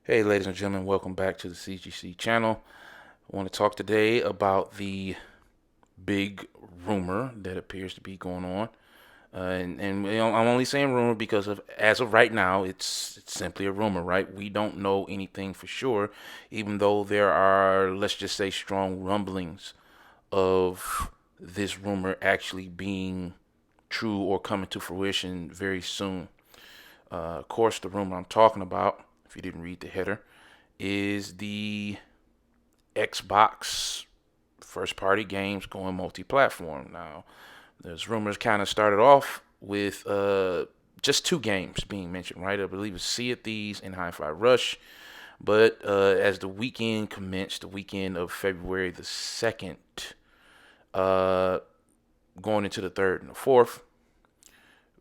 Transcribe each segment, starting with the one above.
Hey, ladies and gentlemen, welcome back to the CGC channel. I want to talk today about the big rumor that appears to be going on. I'm only saying rumor because as of right now, it's simply a rumor, right? We don't know anything for sure, even though there are, let's just say, strong rumblings of this rumor actually being true or coming to fruition very soon. Of course, the rumor I'm talking about, if you didn't read the header, is the Xbox first party games going multi platform. Now, there's rumors kind of started off with just two games being mentioned, right? I believe it's Sea of Thieves and Hi Fi Rush. But as the weekend commenced, the weekend of February the 2nd, uh, going into the 3rd and the 4th,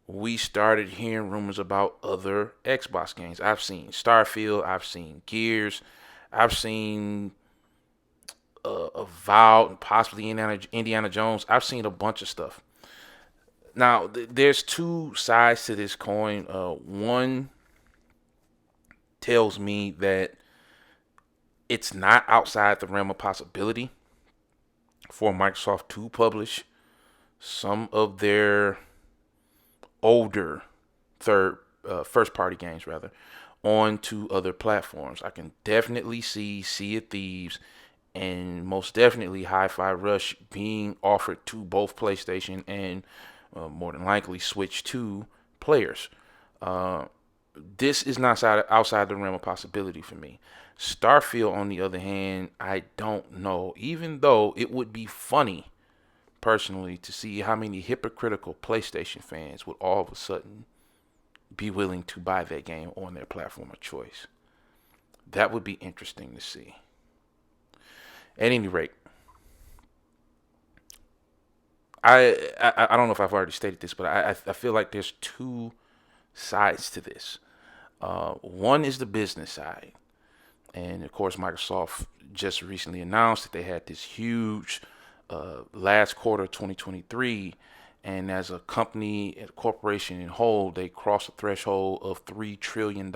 we started hearing rumors about other Xbox games. I've seen Starfield, I've seen Gears, I've seen Avowed, and possibly Indiana Jones. I've seen a bunch of stuff. Now, there's two sides to this coin. One tells me that it's not outside the realm of possibility for Microsoft to publish some of their older first party games rather onto other platforms. I can definitely see Sea of Thieves and most definitely Hi-Fi Rush being offered to both PlayStation and more than likely Switch 2 players. Uh, this is not outside the realm of possibility for me. Starfield, on the other hand, I don't know. Even though it would be funny, personally, to see how many hypocritical PlayStation fans would all of a sudden be willing to buy that game on their platform of choice. That would be interesting to see. At any rate, I don't know if I've already stated this, but I feel like there's two sides to this. One is the business side, and of course, Microsoft just recently announced that they had this huge last quarter of 2023, and as a company, a corporation in whole, they crossed the threshold of $3 trillion,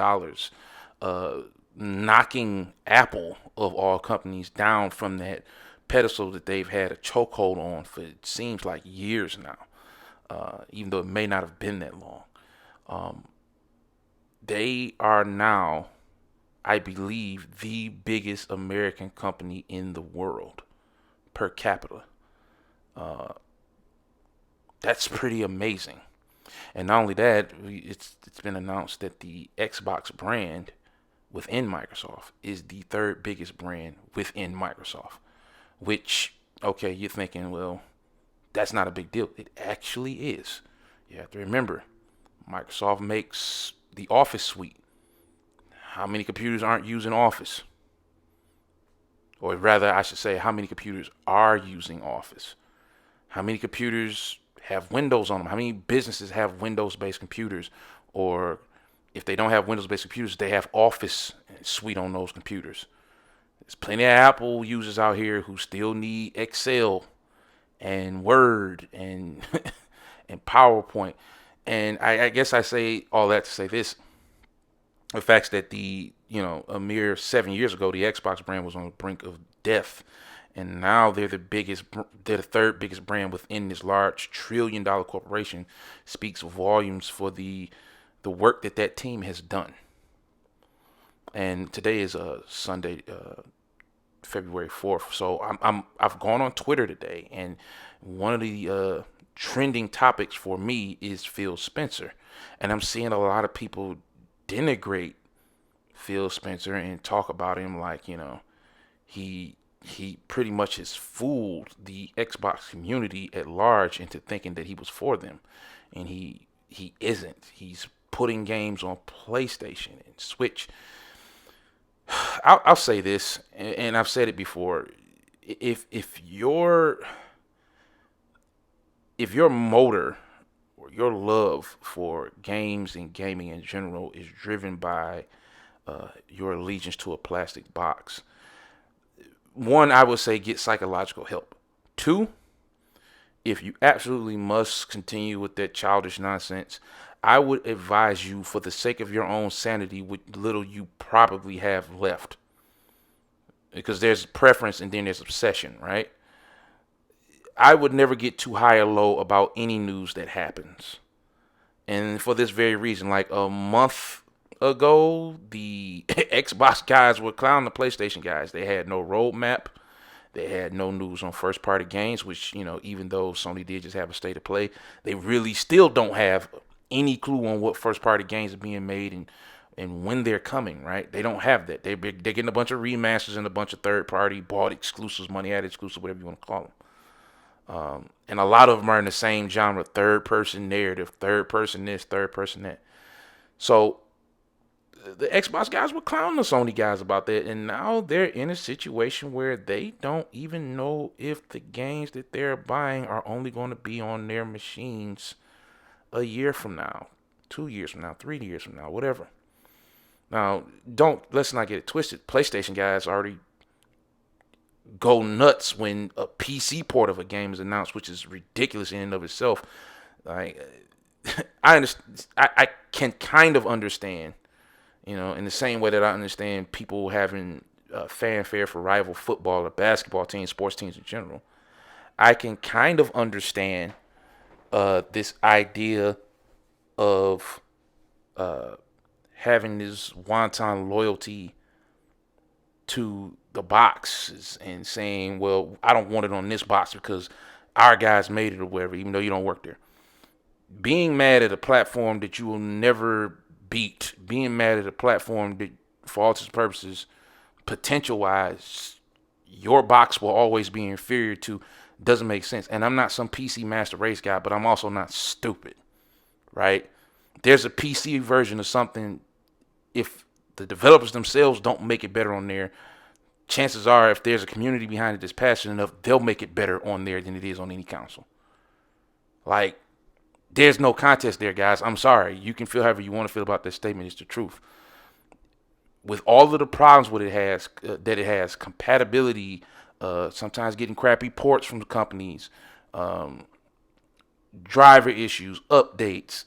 uh, knocking Apple of all companies down from that pedestal that they've had a chokehold on for it seems like years now, even though it may not have been that long. Um, they are now, I believe, the biggest American company in the world per capita. Uh, that's pretty amazing. And not only that, it's been announced that the Xbox brand within Microsoft is the third biggest brand within Microsoft. Which, okay, you're thinking, well, that's not a big deal. It actually is. You have to remember, Microsoft makes the Office suite. How many computers aren't using Office? Or rather, I should say, how many computers are using Office? How many computers have Windows on them? How many businesses have Windows based computers? Or if they don't have Windows based computers, they have Office suite on those computers. There's plenty of Apple users out here who still need Excel and Word and and PowerPoint. And I guess I say all that to say this: the fact that a mere 7 years ago, the Xbox brand was on the brink of death, and now they're the third biggest brand within this large $1 trillion corporation, speaks volumes for the work that team has done. And today is a Sunday, February 4th. So I've gone on Twitter today, and one of the trending topics for me is Phil Spencer, and I'm seeing a lot of people denigrate Phil Spencer and talk about him like he he pretty much has fooled the Xbox community at large into thinking that he was for them, and he isn't. He's putting games on PlayStation and Switch. I'll say this, and I've said it before. If your motor or your love for games and gaming in general is driven by your allegiance to a plastic box, one, I would say get psychological help. Two, if you absolutely must continue with that childish nonsense, I would advise you, for the sake of your own sanity, what little you probably have left, because there's preference and then there's obsession, right? I would never get too high or low about any news that happens. And for this very reason, like a month ago, the Xbox guys were clowning the PlayStation guys. They had no roadmap. They had no news on first party games, which, even though Sony did just have a state of play, they really still don't have any clue on what first party games are being made and when they're coming, right? They don't have that. They're getting a bunch of remasters and a bunch of third party bought exclusives, money added exclusive, whatever you want to call them. And a lot of them are in the same genre, third person narrative, third person this, third person that. So the Xbox guys were clowning the Sony guys about that, and now they're in a situation where they don't even know if the games that they're buying are only going to be on their machines a year from now, 2 years from now, 3 years from now, whatever. Now, let's not get it twisted. PlayStation guys already go nuts when a PC port of a game is announced, which is ridiculous in and of itself. Like, I understand, I can kind of understand, in the same way that I understand people having fanfare for rival football or basketball teams, sports teams in general. I can kind of understand this idea of having this wanton loyalty to the boxes and saying, well, I don't want it on this box because our guys made it or whatever, even though you don't work there. Being mad at a platform that you will never beat, being mad at a platform that, for all intents and purposes, potential wise, your box will always be inferior to, doesn't make sense. And I'm not some PC master race guy, but I'm also not stupid, right? There's a PC version of something. If the developers themselves don't make it better on there, chances are, if there's a community behind it that's passionate enough, they'll make it better on there than it is on any console. Like, there's no contest there, guys. I'm sorry. You can feel however you want to feel about this statement. It's the truth. With all of the problems that it has, compatibility, sometimes getting crappy ports from the companies, driver issues, updates,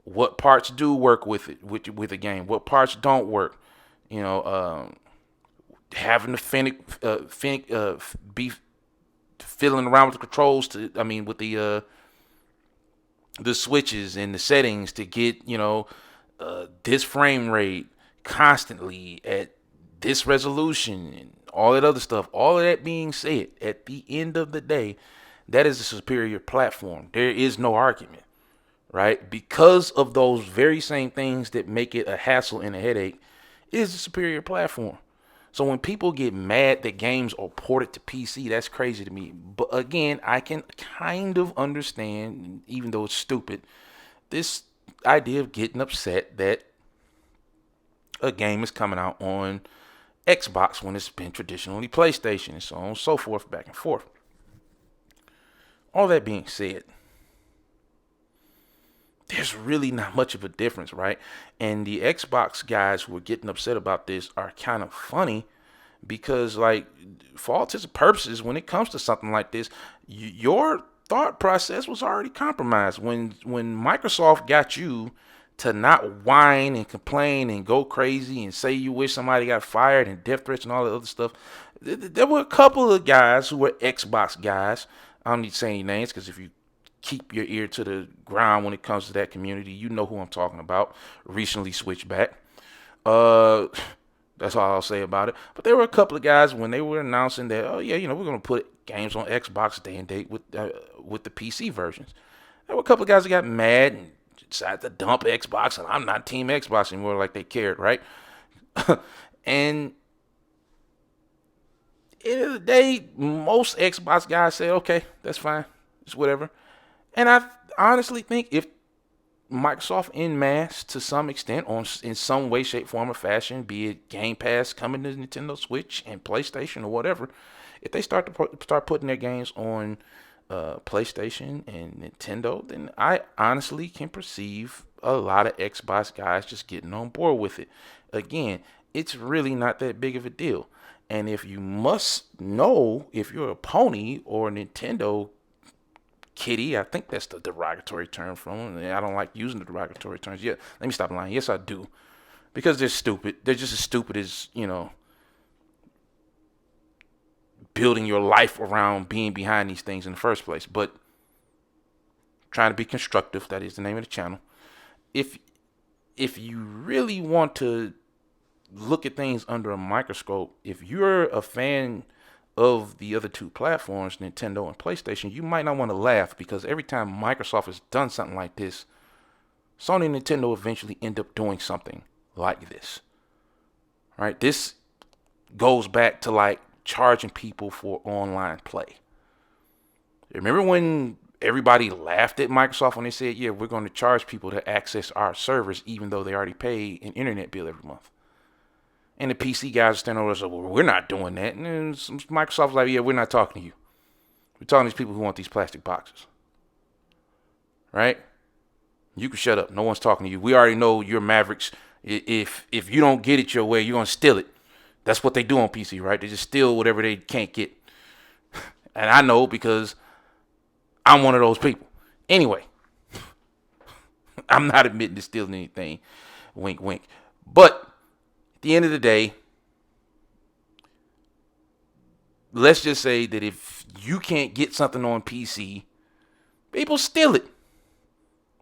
what parts do work with it, with a game, what parts don't work, having the be fiddling around with the controls with the switches and the settings to get this frame rate constantly at this resolution and all that other stuff. All of that being said, at the end of the day, that is a superior platform. There is no argument, right? Because of those very same things that make it a hassle and a headache, it is a superior platform. So when people get mad that games are ported to PC, that's crazy to me. But again, I can kind of understand, even though it's stupid, this idea of getting upset that a game is coming out on Xbox when it's been traditionally PlayStation, and so on and so forth, back and forth. All that being said, there's really not much of a difference, right? And the Xbox guys who are getting upset about this are kind of funny because, like, for all intents and purposes, when it comes to something like this, your thought process was already compromised. When Microsoft got you to not whine and complain and go crazy and say you wish somebody got fired and death threats and all that other stuff, there were a couple of guys who were Xbox guys. I don't need to say any names because if you keep your ear to the ground when it comes to that community, you know who I'm talking about. Recently switched back. That's all I'll say about it. But there were a couple of guys when they were announcing that, oh yeah, we're gonna put games on Xbox day and date with the PC versions. There were a couple of guys that got mad and decided to dump Xbox, and I'm not Team Xbox anymore like they cared, right? And end of the day, most Xbox guys say, okay, that's fine, it's whatever. And I honestly think if Microsoft en masse, to some extent, in some way, shape, form, or fashion, be it Game Pass coming to Nintendo Switch and PlayStation or whatever, if they start putting their games on PlayStation and Nintendo, then I honestly can perceive a lot of Xbox guys just getting on board with it. Again, it's really not that big of a deal. And if you must know if you're a Pony or a Nintendo kitty. I think that's the derogatory term from them. I don't like using the derogatory terms. Yeah, let me stop lying. Yes, I do. Because they're stupid. They're just as stupid as, building your life around being behind these things in the first place. But trying to be constructive, that is the name of the channel. If you really want to look at things under a microscope, if you're a fan of the other two platforms, Nintendo and PlayStation, you might not want to laugh, because every time Microsoft has done something like this, Sony and Nintendo eventually end up doing something like this. Right? This goes back to like charging people for online play. Remember when everybody laughed at Microsoft when they said, yeah, we're going to charge people to access our servers even though they already pay an internet bill every month? And the PC guys are standing over and say, well, we're not doing that. And then Microsoft's like, yeah, we're not talking to you. We're talking to these people who want these plastic boxes. Right? You can shut up. No one's talking to you. We already know you're Mavericks. If you don't get it your way, you're going to steal it. That's what they do on PC, right? They just steal whatever they can't get. And I know because I'm one of those people. Anyway, I'm not admitting to stealing anything. Wink, wink. But at the end of the day, let's just say that if you can't get something on PC, people steal it.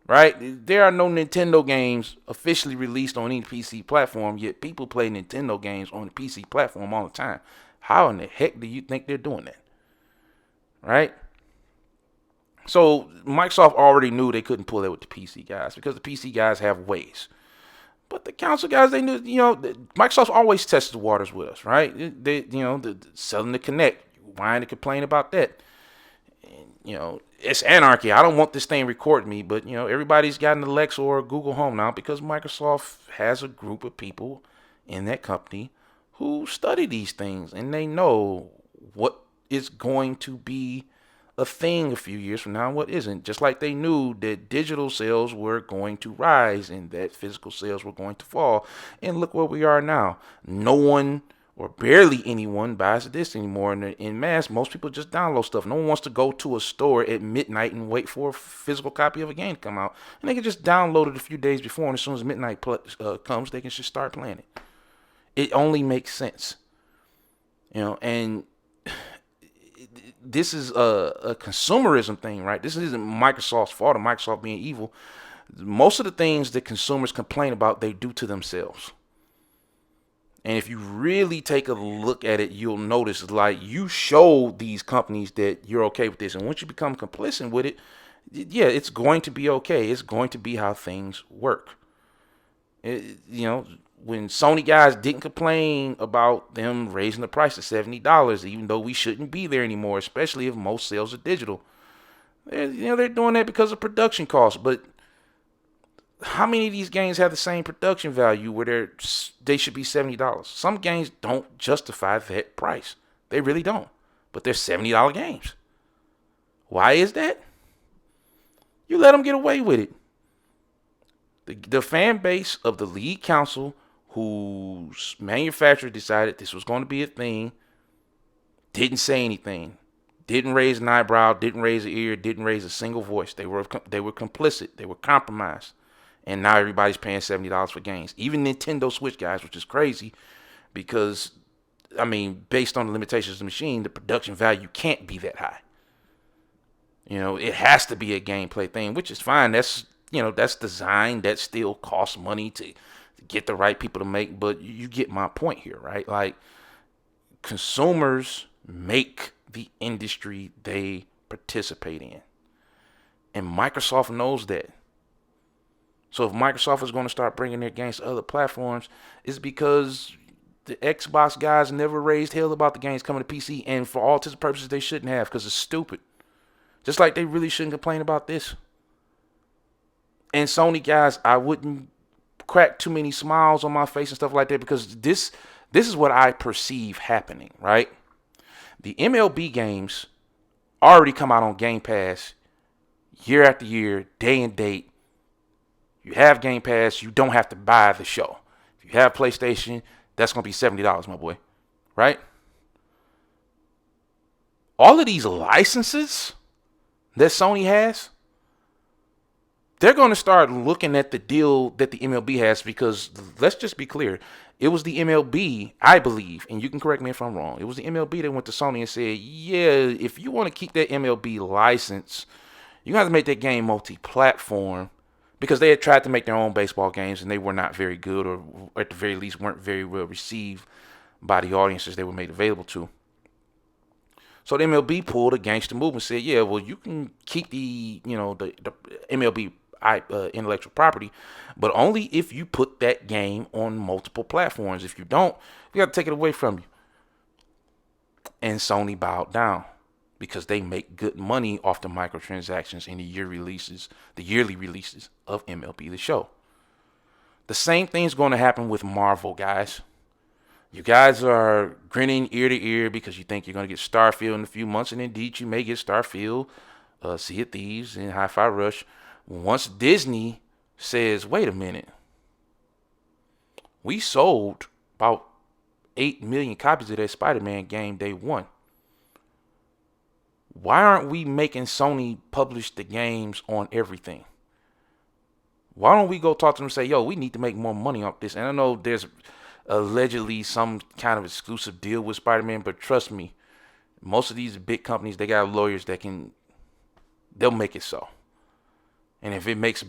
Right? There are no Nintendo games officially released on any PC platform, yet people play Nintendo games on the PC platform all the time. How in the heck do you think they're doing that? Right? So Microsoft already knew they couldn't pull that with the PC guys, because the PC guys have ways. But the console guys, they knew, Microsoft always tests the waters with us, right? They selling the Kinect, whine and complain about that. And, it's anarchy. I don't want this thing recording me, but everybody's got an Alexa or a Google Home now, because Microsoft has a group of people in that company who study these things, and they know what is going to be a thing a few years from now and what isn't. Just like they knew that digital sales were going to rise and that physical sales were going to fall. And look where we are now. No one or barely anyone buys this anymore in mass. Most people just download stuff. No one wants to go to a store at midnight and wait for a physical copy of a game to come out. And they can just download it a few days before, and as soon as midnight comes, they can just start playing it. It only makes sense. And this is a consumerism thing, right? This isn't Microsoft's fault or Microsoft being evil. Most of the things that consumers complain about, they do to themselves. And if you really take a look at it, you'll notice, like, you show these companies that you're okay with this. And once you become complicit with it, yeah, it's going to be okay. It's going to be how things work. When Sony guys didn't complain about them raising the price to $70, even though we shouldn't be there anymore, especially if most sales are digital. They're doing that because of production costs. But how many of these games have the same production value where they should be $70? Some games don't justify that price. They really don't. But they're $70 games. Why is that? You let them get away with it. The fan base of the lead council, whose manufacturer decided this was going to be a thing, didn't say anything, didn't raise an eyebrow, didn't raise an ear, didn't raise a single voice. They were complicit. They were compromised. And now everybody's paying $70 for games. Even Nintendo Switch guys, which is crazy because, based on the limitations of the machine, the production value can't be that high. It has to be a gameplay thing, which is fine. That's design. That still costs money to get the right people to make. But you get my point here, right? Like, consumers make the industry they participate in. And Microsoft knows that. So if Microsoft is going to start bringing their games to other platforms, it's because the Xbox guys never raised hell about the games coming to PC. And for all intents and purposes, they shouldn't have, because it's stupid. Just like they really shouldn't complain about this. And Sony guys, I wouldn't crack too many smiles on my face and stuff like that, because this is what I perceive happening, right? The MLB games already come out on Game Pass year after year, day and date. You have Game Pass, you don't have to buy the show. If you have PlayStation, that's going to be $70, my boy. Right? All of these licenses that Sony has, they're going to start looking at the deal that the MLB has, because let's just be clear. It was the MLB, I believe, and you can correct me if I'm wrong. It was the MLB that went to Sony and said, yeah, if you want to keep that MLB license, you have to make that game multi-platform, because they had tried to make their own baseball games and they were not very good, or at the very least weren't very well received by the audiences they were made available to. So the MLB pulled a gangster move and said, yeah, well, you can keep the MLB intellectual property, but only if you put that game on multiple platforms. If you don't, we got to take it away from you. And Sony bowed down, because they make good money off the microtransactions in the yearly releases of MLB The Show. The same thing's going to happen with Marvel, guys. You guys are grinning ear to ear because you think you're going to get Starfield in a few months, and indeed you may get Starfield, Sea of Thieves, and Hi-Fi Rush. Once Disney says, wait a minute, we sold about 8 million copies of that Spider-Man game day one. Why aren't we making Sony publish the games on everything? Why don't we go talk to them and say, yo, we need to make more money off this? And I know there's allegedly some kind of exclusive deal with Spider-Man, but trust me, most of these big companies, they got lawyers they'll make it so. And if it makes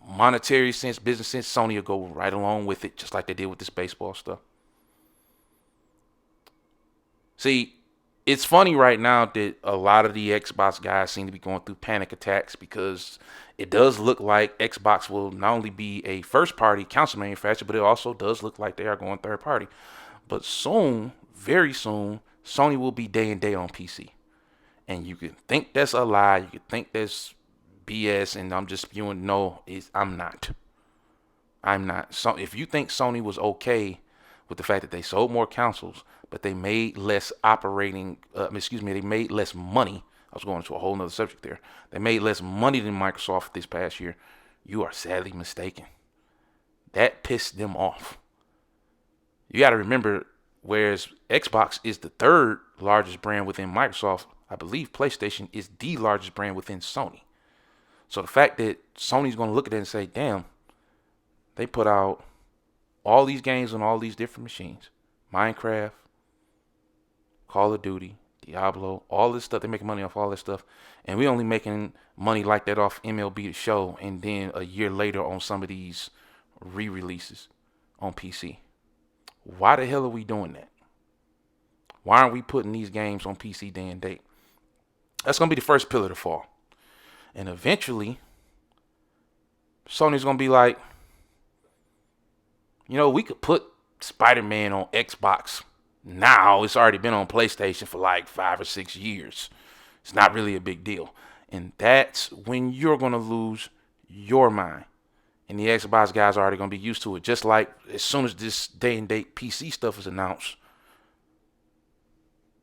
monetary sense, business sense, Sony will go right along with it, just like they did with this baseball stuff. See, it's funny right now that a lot of the Xbox guys seem to be going through panic attacks, because it does look like Xbox will not only be a first-party console manufacturer, but it also does look like they are going third-party. But soon, very soon, Sony will be day and day on PC. And you can think that's a lie. You can think that's BS, and I'm just spewing. No, I'm not. I'm not. So if you think Sony was okay with the fact that they sold more consoles, but they made less they made less money. I was going into a whole nother subject there. They made less money than Microsoft this past year. You are sadly mistaken. That pissed them off. You got to remember, whereas Xbox is the third largest brand within Microsoft, I believe PlayStation is the largest brand within Sony. So the fact that Sony's going to look at it and say, damn, they put out all these games on all these different machines. Minecraft, Call of Duty, Diablo, all this stuff. They make money off all this stuff. And we only making money like that off MLB The Show, and then a year later on some of these re-releases on PC. Why the hell are we doing that? Why aren't we putting these games on PC day and date? That's going to be the first pillar to fall. And eventually, Sony's going to be like, we could put Spider-Man on Xbox now. It's already been on PlayStation for like 5 or 6 years. It's not really a big deal. And that's when you're going to lose your mind. And the Xbox guys are already going to be used to it. Just like as soon as this day and date PC stuff is announced,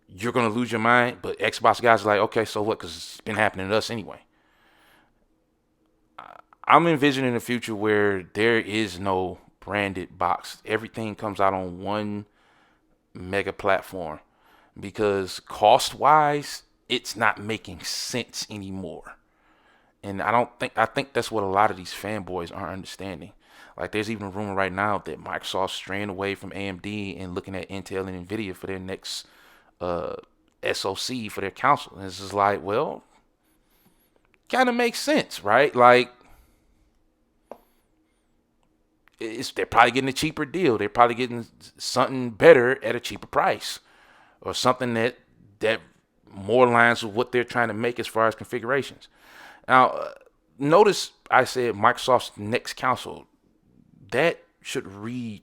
you're going to lose your mind. But Xbox guys are like, okay, so what? Because it's been happening to us anyway. I'm envisioning a future where there is no branded box. Everything comes out on one mega platform, because cost-wise, it's not making sense anymore. And I think that's what a lot of these fanboys aren't understanding. Like, there's even a rumor right now that Microsoft's straying away from AMD and looking at Intel and Nvidia for their next SoC for their console. And it's just like, well, kind of makes sense, right? Like, they're probably getting a cheaper deal. They're probably getting something better at a cheaper price, or something that more aligns with what they're trying to make as far as configurations. Now, notice I said Microsoft's next console. That should read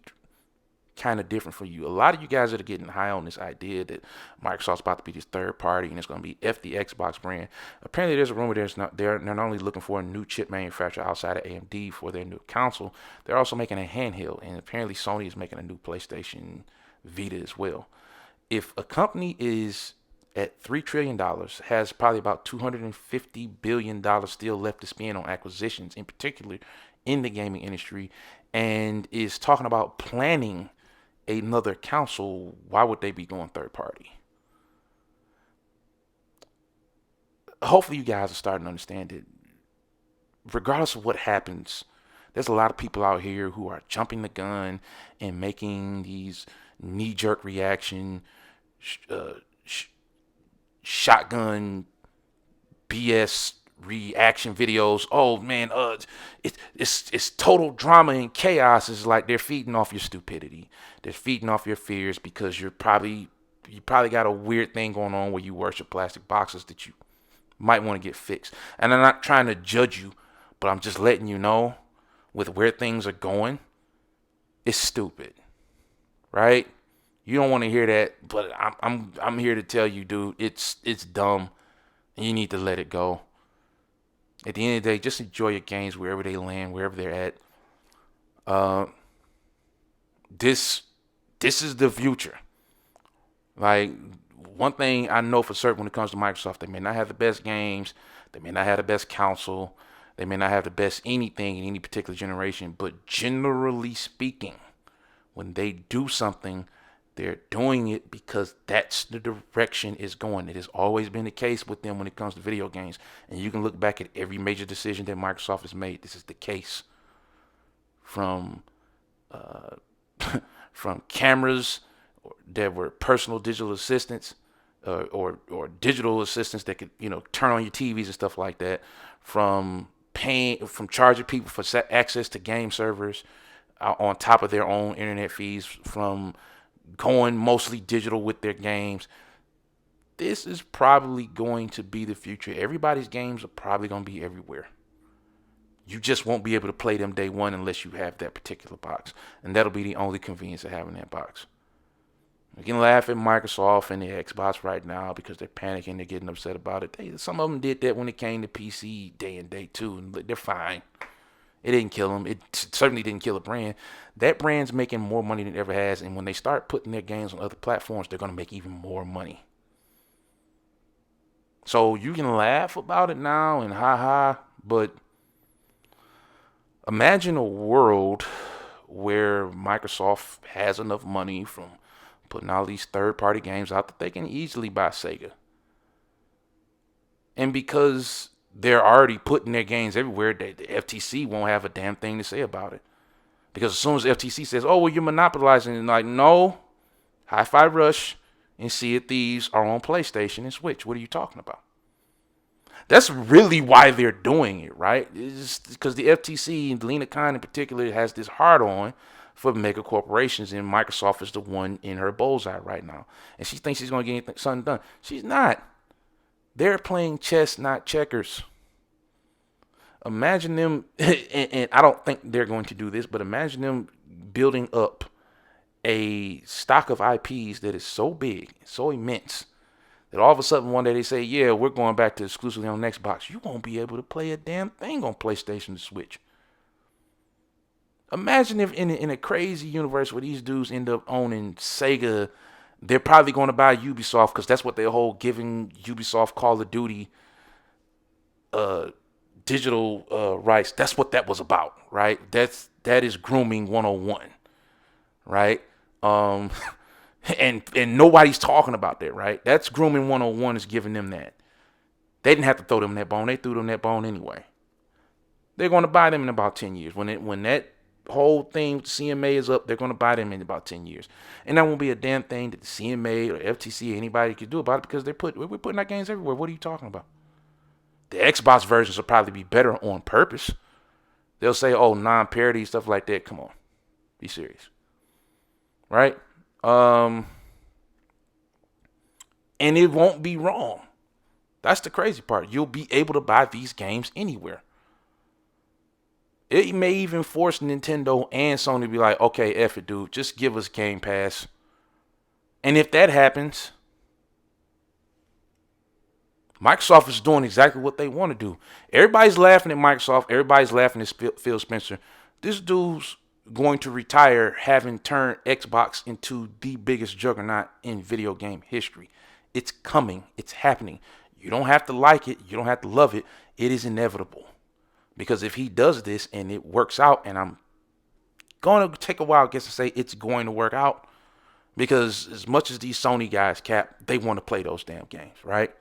kind of different for you. A lot of you guys that are getting high on this idea that Microsoft's about to be this third party and it's going to be F the Xbox brand. Apparently, there's a rumor they're not only looking for a new chip manufacturer outside of AMD for their new console, they're also making a handheld. And apparently, Sony is making a new PlayStation Vita as well. If a company is at $3 trillion, has probably about $250 billion still left to spend on acquisitions, in particular in the gaming industry, and is talking about planning another console, why would they be going third party? hopefully you guys are starting to understand it. Regardless of what happens, there's a lot of people out here who are jumping the gun and making these knee-jerk reaction, uh, sh- shotgun BS reaction videos. Oh man, it's total drama and chaos. It's like they're feeding off your stupidity. They're feeding off your fears because you probably got a weird thing going on where you worship plastic boxes that you might want to get fixed. And I'm not trying to judge you, but I'm just letting you know with where things are going, it's stupid, right? You don't want to hear that, but I'm here to tell you, dude, it's dumb, and you need to let it go. At the end of the day, just enjoy your games wherever they land, wherever they're at. Uh, this this is the future. Like, one thing I know for certain when it comes to Microsoft, they may not have the best games, they may not have the best console, they may not have the best anything in any particular generation, but generally speaking, when they do something, they're doing it because that's the direction it's going. It has always been the case with them when it comes to video games. And you can look back at every major decision that Microsoft has made. This is the case. From uh, from cameras that were personal digital assistants, or digital assistants that could turn on your TVs and stuff like that. From charging people for access to game servers on top of their own internet fees, from going mostly digital with their games. This is probably going to be the future. Everybody's games are probably going to be everywhere. You just won't be able to play them day one unless you have that particular box. And that'll be the only convenience of having that box. You can laugh at Microsoft and the Xbox right now because they're panicking, they're getting upset about it. Some of them did that when it came to PC day and day too, and they're fine. It didn't kill them. It certainly didn't kill a brand. That brand's making more money than it ever has, and when they start putting their games on other platforms, they're going to make even more money. So you can laugh about it now and ha, but imagine a world where Microsoft has enough money from putting all these third-party games out that they can easily buy Sega. And because they're already putting their games everywhere, the FTC won't have a damn thing to say about it. Because as soon as FTC says, oh, well, you're monopolizing, and like, no, Hi-Fi Rush and Sea of Thieves are on PlayStation and Switch. What are you talking about? That's really why they're doing it, right? It's because the FTC, and Lena Khan in particular, has this hard on for mega corporations, and Microsoft is the one in her bullseye right now. And she thinks she's going to get something done. She's not. They're playing chess, not checkers. Imagine them, and I don't think they're going to do this, but imagine them building up a stock of IPs that is so big, so immense, that all of a sudden one day they say, yeah, we're going back to exclusively on Xbox. You won't be able to play a damn thing on PlayStation and Switch. Imagine if in a crazy universe where these dudes end up owning Sega, they're probably going to buy Ubisoft because that's what their whole giving Ubisoft Call of Duty digital rights. That's what that was about, right? That is grooming 101, right? And nobody's talking about that, right? That's grooming 101 is giving them that. They didn't have to throw them that bone. They threw them that bone anyway. They're going to buy them in about 10 years. When that whole thing with CMA is up, they're going to buy them in about 10 years. And that won't be a damn thing that the CMA or FTC or anybody could do about it because we're putting our games everywhere. What are you talking about? The Xbox versions will probably be better on purpose. They'll say, oh, non-parity, stuff like that. Come on. Be serious. Right? And it won't be wrong. That's the crazy part. You'll be able to buy these games anywhere. It may even force Nintendo and Sony to be like, okay, F it, dude. Just give us Game Pass. And if that happens, Microsoft is doing exactly what they want to do. Everybody's laughing at Microsoft. Everybody's laughing at Phil Spencer. This dude's going to retire having turned Xbox into the biggest juggernaut in video game history. It's coming. It's happening. You don't have to like it. You don't have to love it. It is inevitable. Because if he does this and it works out, and I'm going to take a while, I guess, to say it's going to work out. Because as much as these Sony guys cap, they want to play those damn games, right?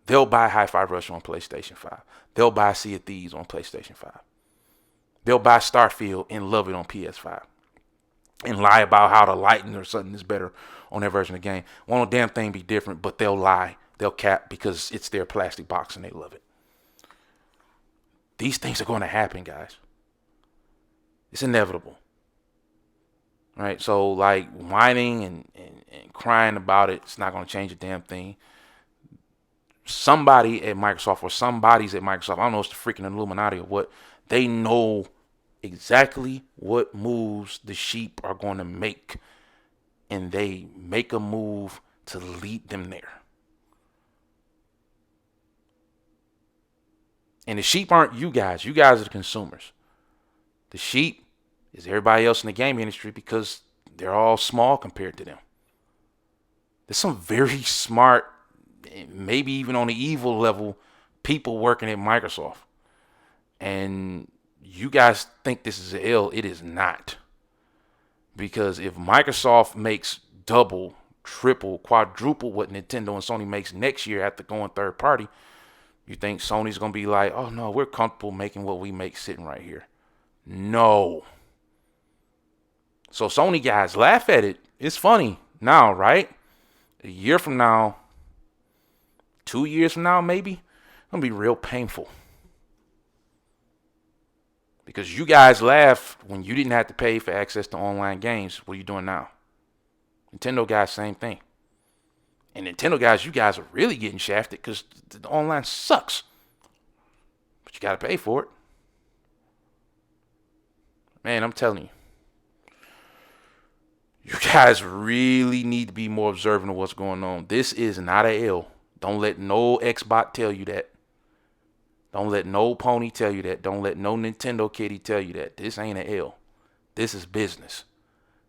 They'll buy Hi-Fi Rush on PlayStation 5. They'll buy Sea of Thieves on PlayStation 5. They'll buy Starfield and love it on PS5. And lie about how the lighting or something is better on their version of the game. Won't a damn thing be different, but they'll lie. They'll cap because it's their plastic box and they love it. These things are going to happen, guys. It's inevitable. Right? So, like, whining and crying about it, it's not going to change a damn thing. Somebody at Microsoft or somebody's at Microsoft, I don't know, it's the freaking Illuminati or what, they know exactly what moves the sheep are going to make, and they make a move to lead them there. And the sheep aren't you guys. You guys are the consumers. The sheep is everybody else in the game industry because they're all small compared to them. There's some very smart, maybe even on the evil level, people working at Microsoft. And you guys think this is an L. It is not. Because if Microsoft makes double, triple, quadruple what Nintendo and Sony makes next year after going third party, you think Sony's going to be like, oh no, we're comfortable making what we make sitting right here. No. So Sony guys, laugh at it. It's funny now, right? A year from now, 2 years from now, maybe, it's going to be real painful. Because you guys laughed when you didn't have to pay for access to online games. What are you doing now? Nintendo guys, same thing. And Nintendo guys, you guys are really getting shafted because the online sucks. But you got to pay for it. Man, I'm telling you. You guys really need to be more observant of what's going on. This is not a L. Don't let no Xbot tell you that. Don't let no pony tell you that. Don't let no Nintendo kitty tell you that. This ain't an L. This is business.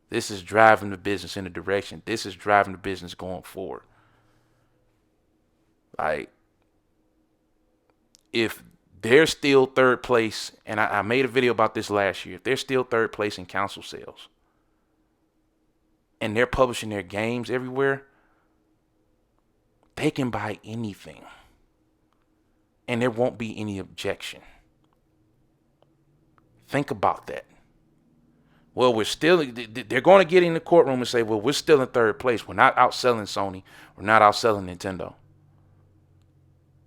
This is driving the business in a direction. This is driving the business going forward. Like, if they're still third place, and I made a video about this last year, if they're still third place in console sales, and they're publishing their games everywhere, they can buy anything. And there won't be any objection. Think about that. Well, they're going to get in the courtroom and say, well, we're still in third place. We're not outselling Sony. We're not outselling Nintendo.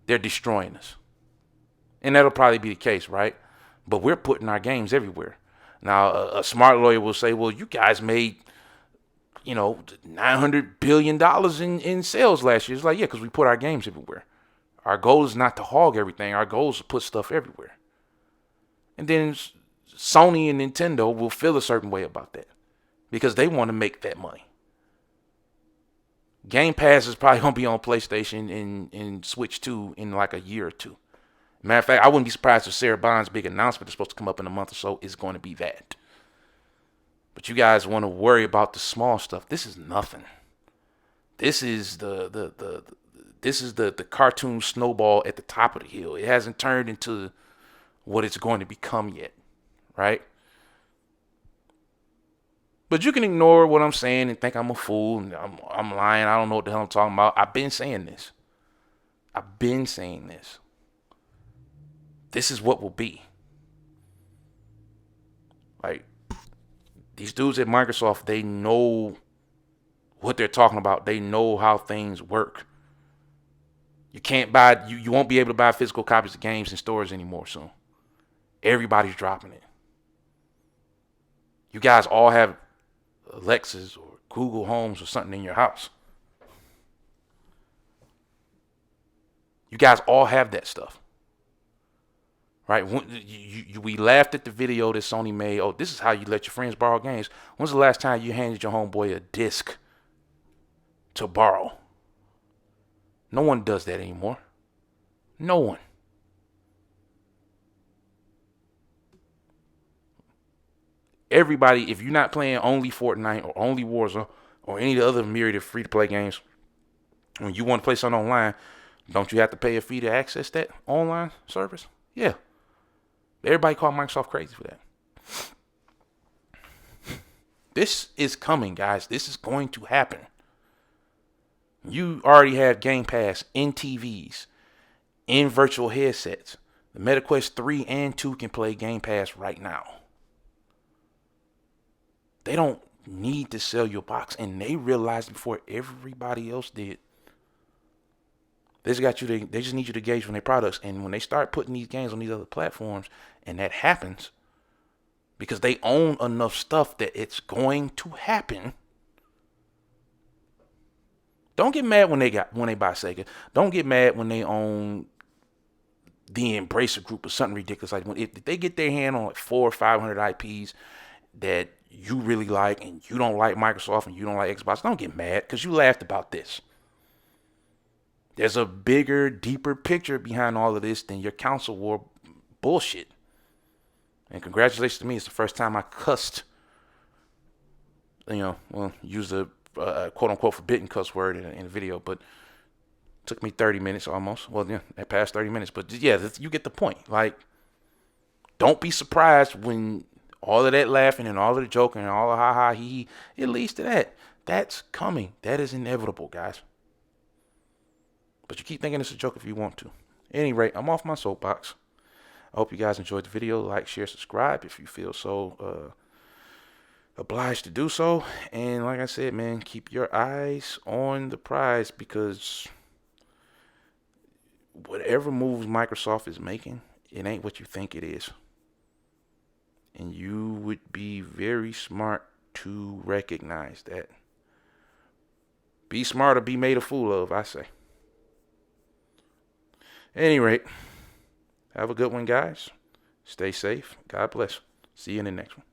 They're destroying us. And that'll probably be the case, right? But we're putting our games everywhere. Now, a smart lawyer will say, well, you guys made, $900 billion in sales last year. It's like, yeah, because we put our games everywhere. Our goal is not to hog everything. Our goal is to put stuff everywhere. And then Sony and Nintendo will feel a certain way about that because they want to make that money. Game Pass is probably going to be on PlayStation and Switch 2 in like a year or two. Matter of fact, I wouldn't be surprised if Sarah Bond's big announcement that's supposed to come up in a month or so is going to be that. But you guys want to worry about the small stuff. This is nothing. This is the cartoon snowball at the top of the hill. It hasn't turned into what it's going to become yet, right? But you can ignore what I'm saying and think I'm a fool and I'm lying. I don't know what the hell I'm talking about. I've been saying this. This is what will be. Like, these dudes at Microsoft, they know what they're talking about. They know how things work. You can't buy, you won't be able to buy physical copies of games in stores anymore soon. Everybody's dropping it. You guys all have Alexas or Google Homes or something in your house. You guys all have that stuff. Right? We laughed at the video that Sony made. Oh, this is how you let your friends borrow games. When's the last time you handed your homeboy a disc to borrow? No one does that anymore. No one. Everybody, if you're not playing only Fortnite or only Warzone or any of the other myriad of free-to-play games, when you want to play something online, don't you have to pay a fee to access that online service? Yeah. Everybody called Microsoft crazy for that. This is coming, guys. This is going to happen. You already have Game Pass in TVs. in virtual headsets. The MetaQuest 3 and 2 can play Game Pass right now. They don't need to sell your box, and they realized it before everybody else did. They just need you to gauge on their products, and when they start putting these games on these other platforms, and that happens because they own enough stuff that it's going to happen. Don't get mad when they buy Sega. Don't get mad when they own the Embracer Group or something ridiculous. Like if they get their hand on like 400 or 500 IPs that you really like, and you don't like Microsoft and you don't like Xbox, don't get mad because you laughed about this. There's a bigger, deeper picture behind all of this than your console war bullshit. And congratulations to me. It's the first time I cussed, use a quote-unquote forbidden cuss word in a video, but it took me 30 minutes almost. Well, yeah, that passed 30 minutes. But yeah, you get the point. Like, don't be surprised when all of that laughing and all of the joking and all the ha-ha, he it leads to that. That's coming. That is inevitable, guys. But you keep thinking it's a joke if you want to. At any rate, I'm off my soapbox. I hope you guys enjoyed the video. Like, share, subscribe if you feel so obliged to do so. And like I said, man, keep your eyes on the prize, because whatever moves Microsoft is making, it ain't what you think it is. And you would be very smart to recognize that. Be smart or be made a fool of, I say. At any rate, have a good one, guys. Stay safe. God bless. See you in the next one.